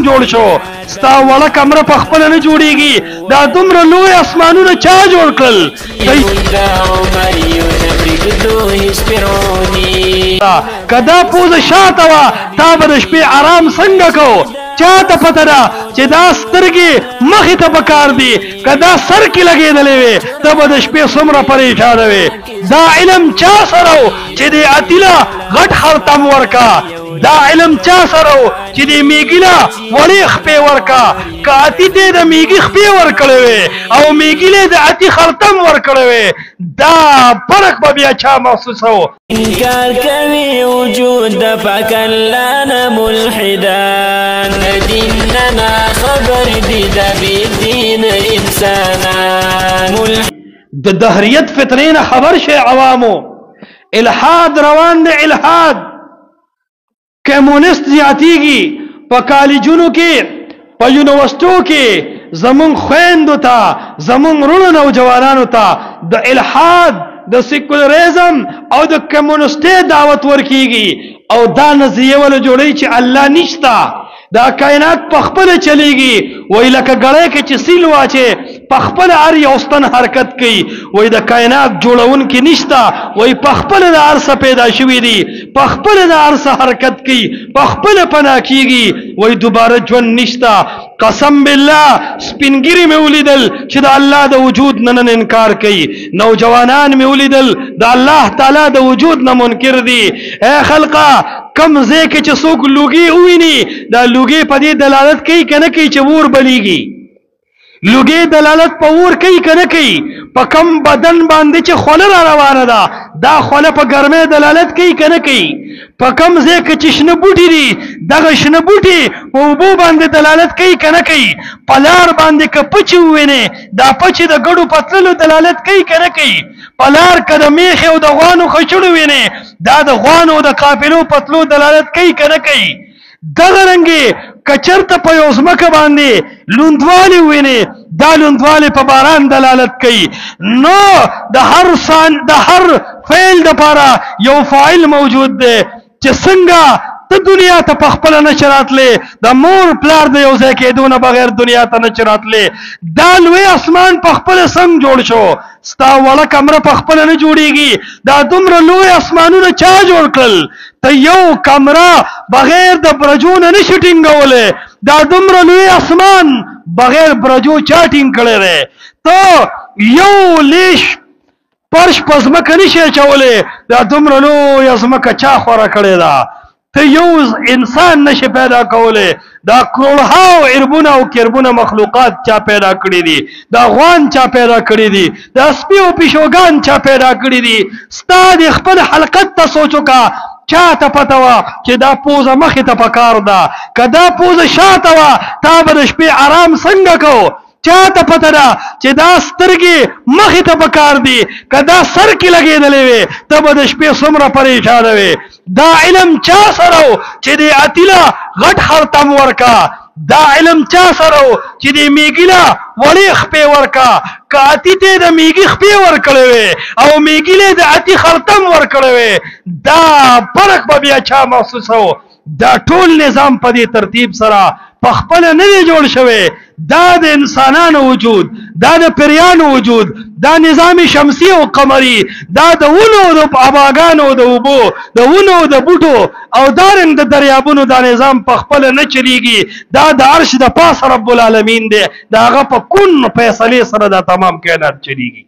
جوړ شو ستا وړه کمره په خپله نه جوړېږي دا دومره لوی اسمانونه چا جوړ کړل که دا پوزه شاته وه تا به د شپې آرام څنګه کو چا ته پته ده چې دا سترګې مخې ته پکار دي که دا سر کې لګېدلې وې ته به د شپې څومره پریشانه وې دا علم چا سره و چې د اتیله غټ خرطم ورکا دا علم چا سره و چې د میږي له وړې خپې ورکا که اتي ته د میږي خپې ورکړې وې او میږي له د اتي خرطم ورکړې وې دا فرق به بیا چا محسوسو انکار کوي وجود د پاک الله نه ملحدان دیننا خبر دي د دین انسانان د دهریت فتنې نه خبر شي عوامو الحاد روان دی الحاد کمونیست زیاتیږي په کالجونو کې په یونیورسټو کې زمون خويندو ته زمون رونو نوجوانانو ته د الحاد د سیکولریزم او د کمونیستي دعوت ورکیږي او دا نظریه ول جوړی چې الله نشتا دا کائنات په خپل چلیږي وای لکه غړې کې چې سیل واچي په خپل هر یو ستن حرکت کوي وای د کائنات جوړون کې نشتا وای په خپل د ارسه پیدا شوی دی په خپل د ارسه حرکت کوي په خپل پنا کیږي وای دوباره ژوند نشتا قسم بالله سپینګری مې ولیدل چې د الله د وجود نن انکار کوي نوجوانان مې ولیدل د الله تعالی د وجود نه منکر دي اے خلقا کم ځای کې چې څوک لوګي وویني دا لوګي په دې دلالت کوي کنه کوي چې ور بلیږي لوګي دلالت په ور کوي کنه کوي په کم بدن باندې چې خوله را روانه ده دا خوله په ګرمۍ دلالت کوي کنه کوي په کم ځای کې چې شنه بوټي دي دغه شنه بوټي په اوبو باندې دلالت کوي کنه کوي په لار باندې که پچ ووینې دا پچ د ګډو پتللو دلالت کوي کنه کوي په لار که د میخې او د غوانو خچړو وینې دا د غوانو او د قافلو پتلو دلالت کوي کنه کوي دغه رنګې که چېرته په یو ځمکه باندې لوندوالي ووینې دا لوندوالي په باران دلالت کوي نو د هر فعل دپاره یو فاعل موجود دی چې څنګه ته دنیا ته په خپله نه راتلې د مور پلار د یو ځای کېدو نه بغیر دنیا ته نه راتلې دا لوی اسمان په خپله سم جوړ شو ستا وړه کمره په خپله نه جوړېږي دا دومره لوی اسمانونه چا جوړ کړل ته یو کمره بغیر د برجو نه نشي ټینګولی دا دومره لوی اسمان بغیر برجو چا ټینګ کړی دی ته یو لیش فرش په ځمکه نشي اچولی دا دومره لویه ځمکه چا خوره کړې ده ته یو انسان نشي پیدا کولی دا کروڑها او عربونه او کربونه مخلوقات چا پیدا کړي دي دا غوان چا پیدا کړي دي دا سپي او پیشوګان چا پیدا کړي دي ستا د خپل حلقت ته سوچ وکړه چا ته پته وه چې دا پوزه مخې ته پکار ده که دا پوزه شاته وه تا به د شپې آرام څنګه کو چا ته پته ده چې دا سترګې مخې ته پکار دي که دا سر کې لګېدلې وې ته به د شپې څومره پریشانه وې دا علم چا سره و چې د اتیله غټ خرطم ورکا دا علم چا سره و چې د میږي له وړې خپې ورکا که اتي ته د میږي خپې ورکړې وې او میږي له د اتي خرطم ورکړې وې دا فرق به بیا چا محسوسو دا ټول نظام په دې ترتیب سره په خپله نه دی جوړ شوی دا د انسانانو وجود دا د پریانو وجود دا نظام شمسی او قمری دا د ونو د اباګانو د اوبو د ونو د بوټو او دارنګ د دریابونو دا نظام په خپله نه چلیږي دا د عرش د پاسه رب العالمین دی د هغه په کون فیصلې سره دا تمام کائنات چلیږي